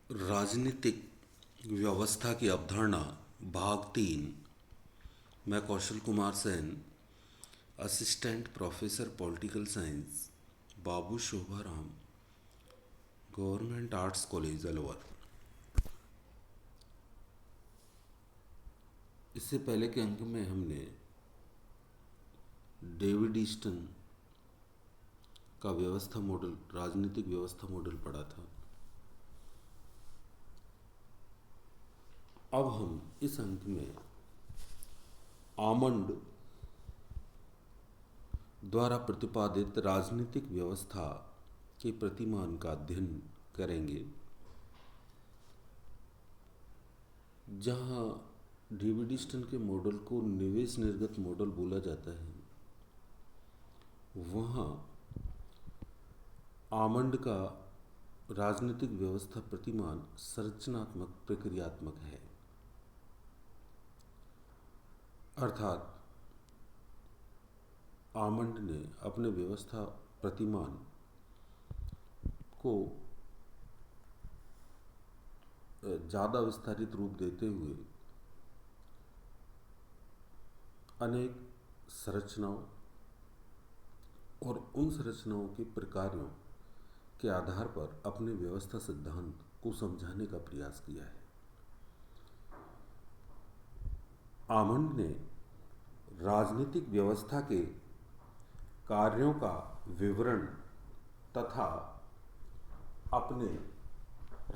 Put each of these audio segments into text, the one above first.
राजनीतिक व्यवस्था की अवधारणा भाग 3। मैं Kaushal Kumar Sen, assistant professor political science, Babu Shobharam, government arts college Alwar. इससे पहले के अंक में हमने डेविड ईस्टन का व्यवस्था मॉडल, राजनीतिक व्यवस्था मॉडल पढ़ा था। अब हम इस अंक में आमंड द्वारा प्रतिपादित राजनीतिक व्यवस्था के प्रतिमान का अध्ययन करेंगे, जहाँ डेविड ईस्टन के मॉडल को निवेश निर्गत मॉडल बोला जाता है, वहाँ आमंड का राजनीतिक व्यवस्था प्रतिमान संरचनात्मक प्रक्रियात्मक है। अर्थात आमंड ने अपने व्यवस्था प्रतिमान को ज़्यादा विस्तारित रूप देते हुए अनेक संरचनाओं और उन संरचनाओं के प्रकारों के आधार पर अपने व्यवस्था सिद्धांत को समझाने का प्रयास किया है। आमंड ने राजनीतिक व्यवस्था के कार्यों का विवरण तथा अपने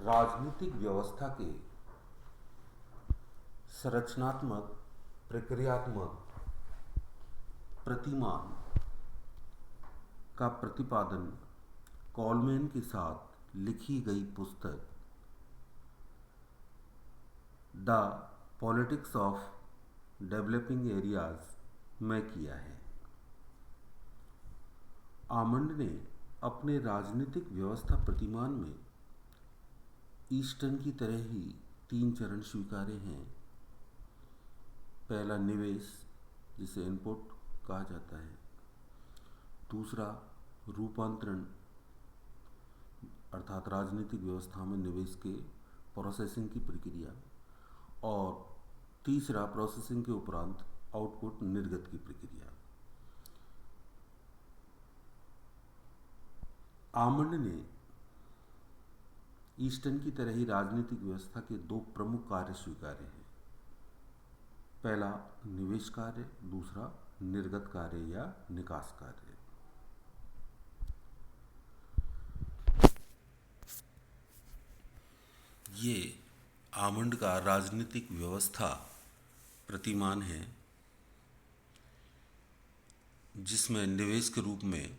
राजनीतिक व्यवस्था के संरचनात्मक प्रक्रियात्मक प्रतिमान का प्रतिपादन कॉलमैन के साथ लिखी गई पुस्तक the politics of developing areas में किया है। आमंड ने अपने राजनीतिक व्यवस्था प्रतिमान में ईस्टन की तरह ही 3 चरण स्वीकारे हैं। पहला निवेश, जिसे इनपुट कहा जाता है। दूसरा रूपांतरण, अर्थात राजनीतिक व्यवस्था में निवेश के प्रोसेसिंग की प्रक्रिया। और तीसरा प्रोसेसिंग के उपरांत आउटपुट निर्गत की प्रक्रिया। आमंड ने ईस्टन की तरह ही राजनीतिक व्यवस्था के 2 प्रमुख कार्य स्वीकारे हैं। पहला निवेश कार्य, दूसरा निर्गत कार्य या निकास कार्य। ये आमंड का राजनीतिक व्यवस्था प्रतिमान है, जिसमें निवेश के रूप में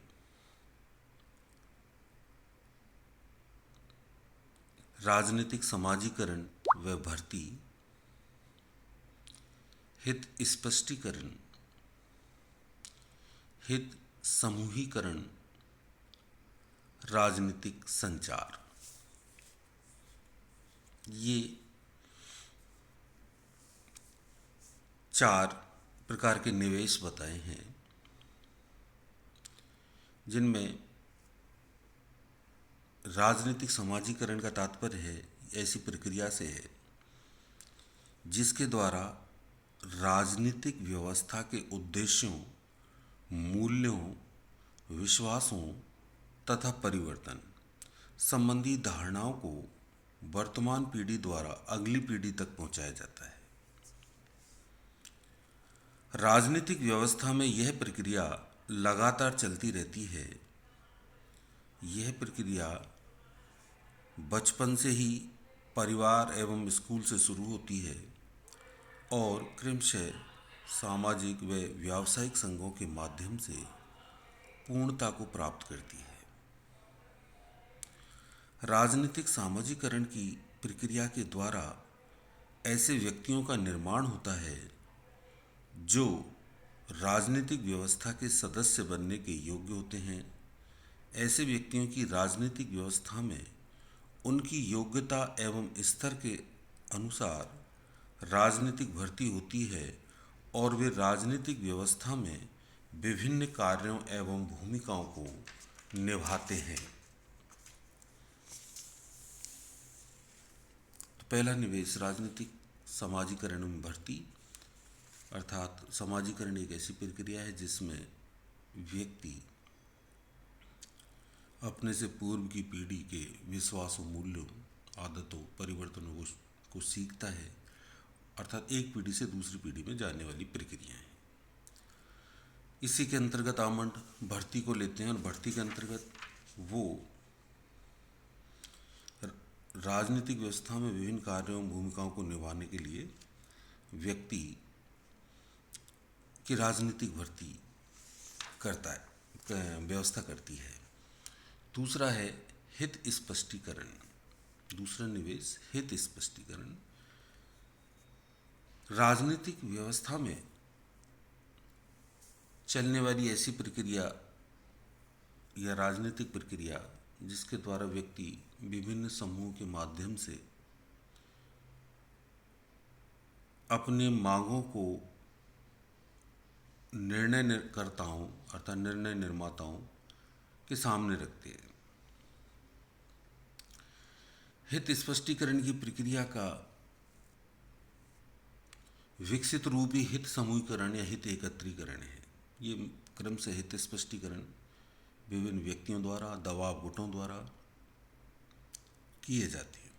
राजनीतिक समाजीकरण व भर्ती, हित स्पष्टीकरण, हित समूहीकरण, राजनीतिक संचार, ये 4 प्रकार के निवेश बताए हैं, जिनमें राजनीतिक समाजीकरण का तात्पर्य है ऐसी प्रक्रिया से है जिसके द्वारा राजनीतिक व्यवस्था के उद्देश्यों, मूल्यों, विश्वासों तथा परिवर्तन संबंधी धारणाओं को वर्तमान पीढ़ी द्वारा अगली पीढ़ी तक पहुंचाया जाता है। राजनीतिक व्यवस्था में यह प्रक्रिया लगातार चलती रहती है। यह प्रक्रिया बचपन से ही परिवार एवं स्कूल से शुरू होती है और क्रमशः सामाजिक व व्यावसायिक संघों के माध्यम से पूर्णता को प्राप्त करती है। राजनीतिक सामाजिकरण की प्रक्रिया के द्वारा ऐसे व्यक्तियों का निर्माण होता है जो राजनीतिक व्यवस्था के सदस्य बनने के योग्य होते हैं। ऐसे व्यक्तियों की राजनीतिक व्यवस्था में उनकी योग्यता एवं स्तर के अनुसार राजनीतिक भर्ती होती है और वे राजनीतिक व्यवस्था में विभिन्न कार्यों एवं भूमिकाओं को निभाते हैं। पहला निवेश राजनीतिक समाजीकरण में भर्ती, अर्थात समाजीकरण एक ऐसी प्रक्रिया है जिसमें व्यक्ति अपने से पूर्व की पीढ़ी के विश्वासों, मूल्यों, आदतों, परिवर्तनों को सीखता है, अर्थात एक पीढ़ी से दूसरी पीढ़ी में जाने वाली प्रक्रिया है। इसी के अंतर्गत आमंड भर्ती को लेते हैं और भर्ती के अंतर्गत वो राजनीतिक व्यवस्था में विभिन्न कार्यों एवं भूमिकाओं को निभाने के लिए व्यक्ति की राजनीतिक भर्ती करता है, व्यवस्था करती है। दूसरा है हित स्पष्टीकरण। दूसरा निवेश हित स्पष्टीकरण। राजनीतिक व्यवस्था में चलने वाली ऐसी प्रक्रिया या राजनीतिक प्रक्रिया जिसके द्वारा व्यक्ति विभिन्न समूहों के माध्यम से अपने मांगों को निर्णयकर्ताओं अर्थात निर्णय निर्माताओं के सामने रखते हैं। हित स्पष्टीकरण की प्रक्रिया का विकसित रूप ही हित समूहीकरण या हित एकत्रीकरण है। ये क्रम से हित स्पष्टीकरण विभिन्न व्यक्तियों द्वारा, दबाव गुटों द्वारा किए जाते हैं,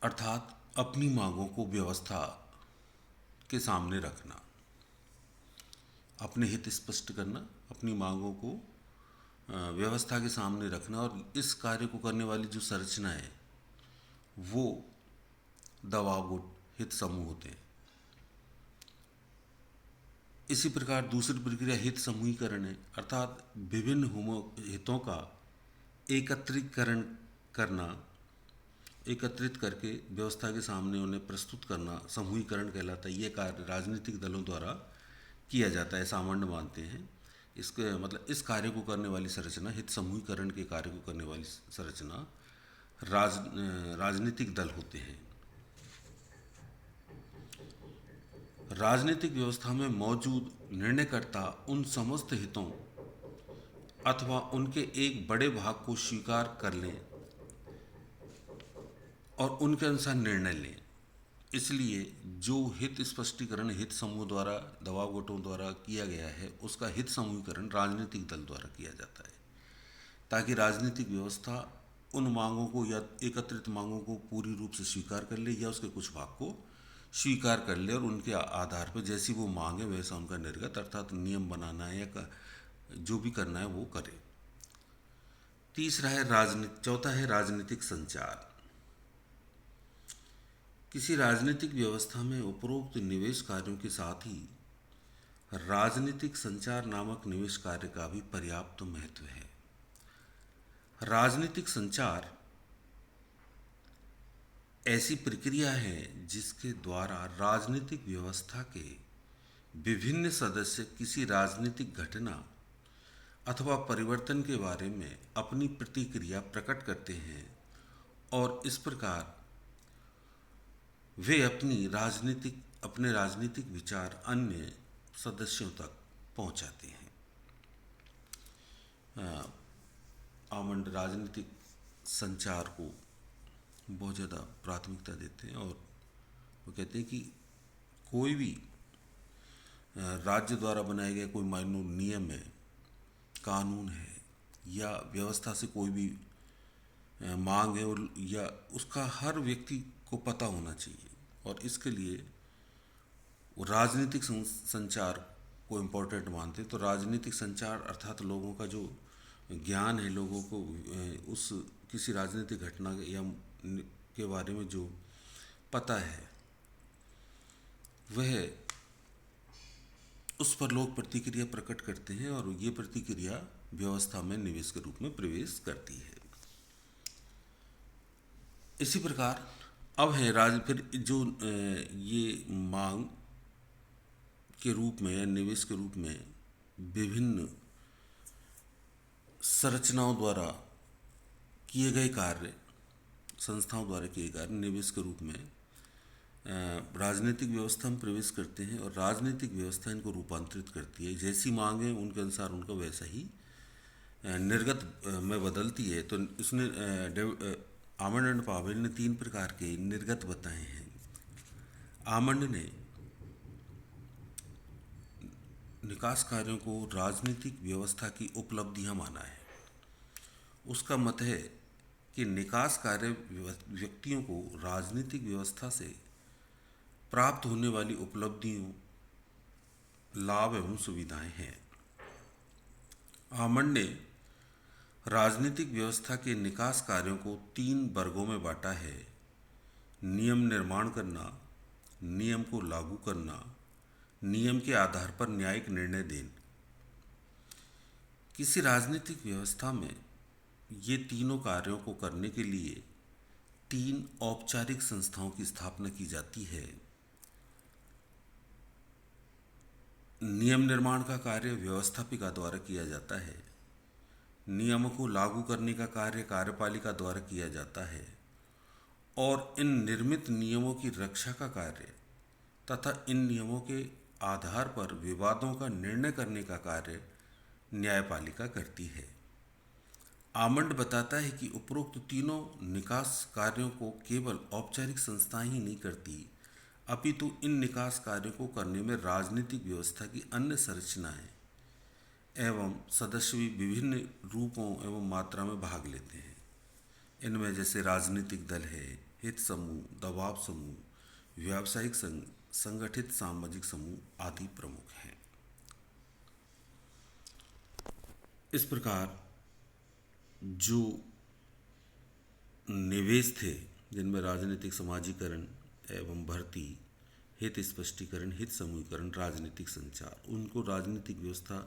अर्थात अपनी मांगों को व्यवस्था के सामने रखना, अपने हित स्पष्ट करना, अपनी मांगों को व्यवस्था के सामने रखना, और इस कार्य को करने वाली जो संरचना है वो दबाव गुट, हित समूह होते हैं। इसी प्रकार दूसरी प्रक्रिया हित समूहीकरण है, अर्थात विभिन्न हितों का एकत्रीकरण करना, एकत्रित करके व्यवस्था के सामने उन्हें प्रस्तुत करना समूहीकरण कहलाता है। ये कार्य राजनीतिक दलों द्वारा किया जाता है, सामान्य मानते हैं। इसके मतलब इस कार्य को करने वाली संरचना, हित समूहीकरण के कार्य को करने वाली संरचना राजनीतिक दल होते हैं। राजनीतिक व्यवस्था में मौजूद निर्णयकर्ता उन समस्त हितों अथवा उनके एक बड़े भाग को स्वीकार कर लें और उनके अनुसार निर्णय लें। इसलिए जो हित स्पष्टीकरण हित समूह द्वारा, दबाव गुटों द्वारा किया गया है, उसका हित समूहीकरण राजनीतिक दल द्वारा किया जाता है, ताकि राजनीतिक व्यवस्था उन मांगों को या एकत्रित मांगों को पूरी रूप से स्वीकार कर ले या उसके कुछ भाग को स्वीकार कर ले और उनके आधार पर जैसी वो मांग है वैसा उनका निर्गत, अर्थात नियम बनाना है या जो भी करना है वो करे। चौथा है राजनीतिक संचार। किसी राजनीतिक व्यवस्था में उपरोक्त निवेश कार्यों के साथ ही राजनीतिक संचार नामक निवेश कार्य का भी पर्याप्त महत्व है। राजनीतिक संचार ऐसी प्रक्रिया है जिसके द्वारा राजनीतिक व्यवस्था के विभिन्न सदस्य किसी राजनीतिक घटना अथवा परिवर्तन के बारे में अपनी प्रतिक्रिया प्रकट करते हैं और इस प्रकार वे अपने राजनीतिक विचार अन्य सदस्यों तक पहुंचाते हैं। आमंड राजनीतिक संचार को बहुत ज़्यादा प्राथमिकता देते हैं और वो कहते हैं कि कोई भी राज्य द्वारा बनाए गए कोई मानव नियम है, कानून है या व्यवस्था से कोई भी मांग है और या उसका हर व्यक्ति को पता होना चाहिए, और इसके लिए वो राजनीतिक संचार को इम्पोर्टेंट मानते हैं। तो राजनीतिक संचार अर्थात लोगों का जो ज्ञान है, लोगों को उस किसी राजनीतिक घटना या के बारे में जो पता है वह उस पर लोग प्रतिक्रिया प्रकट करते हैं और ये प्रतिक्रिया व्यवस्था में निवेश के रूप में प्रवेश करती है। इसी प्रकार अब है फिर जो ये मांग के रूप में, निवेश के रूप में विभिन्न संरचनाओं द्वारा किए गए कार्य, संस्थाओं द्वारा किए कार्य निवेश के रूप में राजनीतिक व्यवस्था में प्रवेश करते हैं और राजनीतिक व्यवस्था इनको रूपांतरित करती है। जैसी मांग है उनके अनुसार उनका वैसा ही निर्गत में बदलती है। तो इसने आमंड एंड पावेल ने 3 प्रकार के निर्गत बताए हैं। आमंड ने निकास कार्यों को राजनीतिक व्यवस्था की उपलब्धियां माना है। उसका मत है कि निकास कार्य व्यक्तियों को राजनीतिक व्यवस्था से प्राप्त होने वाली उपलब्धियों, लाभ एवं सुविधाएं हैं। आमंड ने राजनीतिक व्यवस्था के निकास कार्यों को 3 वर्गों में बांटा है: नियम निर्माण करना, नियम को लागू करना, नियम के आधार पर न्यायिक निर्णय देना। किसी राजनीतिक व्यवस्था में ये तीनों कार्यों को करने के लिए 3 औपचारिक संस्थाओं की स्थापना की जाती है। नियम निर्माण का कार्य व्यवस्थापिका द्वारा किया जाता है, नियमों को लागू करने का कार्य कार्यपालिका द्वारा किया जाता है और इन निर्मित नियमों की रक्षा का कार्य तथा इन नियमों के आधार पर विवादों का निर्णय करने का कार्य न्यायपालिका करती है। आमंड बताता है कि उपरोक्त तीनों निकास कार्यों को केवल औपचारिक संस्थाएं ही नहीं करती, अपितु इन निकास कार्यों को करने में राजनीतिक व्यवस्था की अन्य संरचनाएं एवं सदस्य भी विभिन्न रूपों एवं मात्रा में भाग लेते हैं। इनमें जैसे राजनीतिक दल है, हित समूह, दबाव समूह, व्यावसायिक संघ, संगठित सामाजिक समूह आदि प्रमुख हैं। इस प्रकार जो निवेश थे, जिनमें राजनीतिक समाजीकरण एवं भर्ती, हित स्पष्टीकरण, हित समूहीकरण, राजनीतिक संचार, उनको राजनीतिक व्यवस्था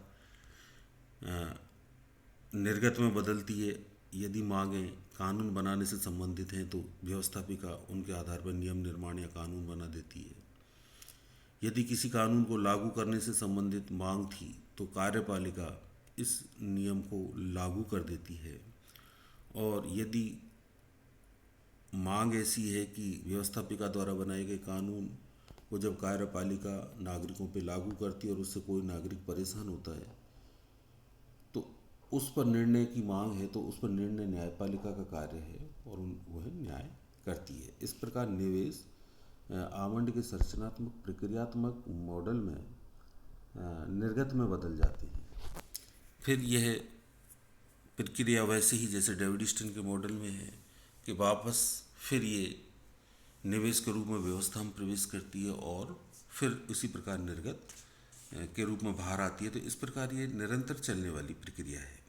निर्गत में बदलती है। यदि मांगें कानून बनाने से संबंधित हैं तो व्यवस्थापिका उनके आधार पर नियम निर्माण या कानून बना देती है। यदि किसी कानून को लागू करने से संबंधित मांग थी तो कार्यपालिका इस नियम को लागू कर देती है। और यदि मांग ऐसी है कि व्यवस्थापिका द्वारा बनाए गए कानून को जब कार्यपालिका नागरिकों पर लागू करती है और उससे कोई नागरिक परेशान होता है तो उस पर निर्णय की मांग है, तो उस पर निर्णय न्यायपालिका का कार्य है और वह न्याय करती है। इस प्रकार निवेश आमंड के संरचनात्मक प्रक्रियात्मक मॉडल में निर्गत में बदल जाते हैं। फिर यह प्रक्रिया वैसे ही जैसे डेविड स्टन के मॉडल में है कि वापस फिर ये निवेश के रूप में व्यवस्था में प्रवेश करती है और फिर उसी प्रकार निर्गत के रूप में बाहर आती है। तो इस प्रकार ये निरंतर चलने वाली प्रक्रिया है।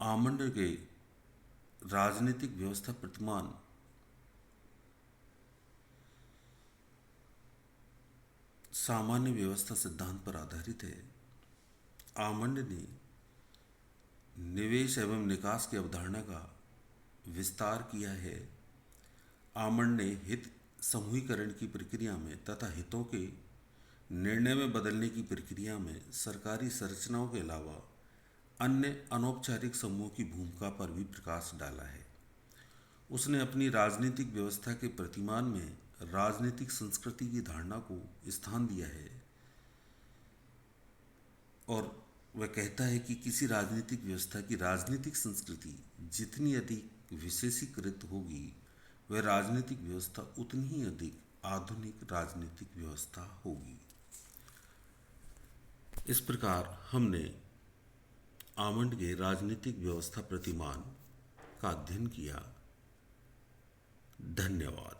आमंड के राजनीतिक व्यवस्था प्रतिमान सामान्य व्यवस्था सिद्धांत पर आधारित है। आमंड ने निवेश एवं निकास की अवधारणा का विस्तार किया है। आमंड ने हित समूहीकरण की प्रक्रिया में तथा हितों के निर्णय में बदलने की प्रक्रिया में सरकारी संरचनाओं के अलावा अन्य अनौपचारिक समूहों की भूमिका पर भी प्रकाश डाला है। उसने अपनी राजनीतिक व्यवस्था के प्रतिमान में राजनीतिक संस्कृति की धारणा को स्थान दिया है और वह कहता है कि किसी राजनीतिक व्यवस्था की राजनीतिक संस्कृति जितनी अधिक विशेषीकृत होगी, वह राजनीतिक व्यवस्था उतनी ही अधिक आधुनिक राजनीतिक व्यवस्था होगी। इस प्रकार हमने आमंड के राजनीतिक व्यवस्था प्रतिमान का अध्ययन किया। धन्यवाद।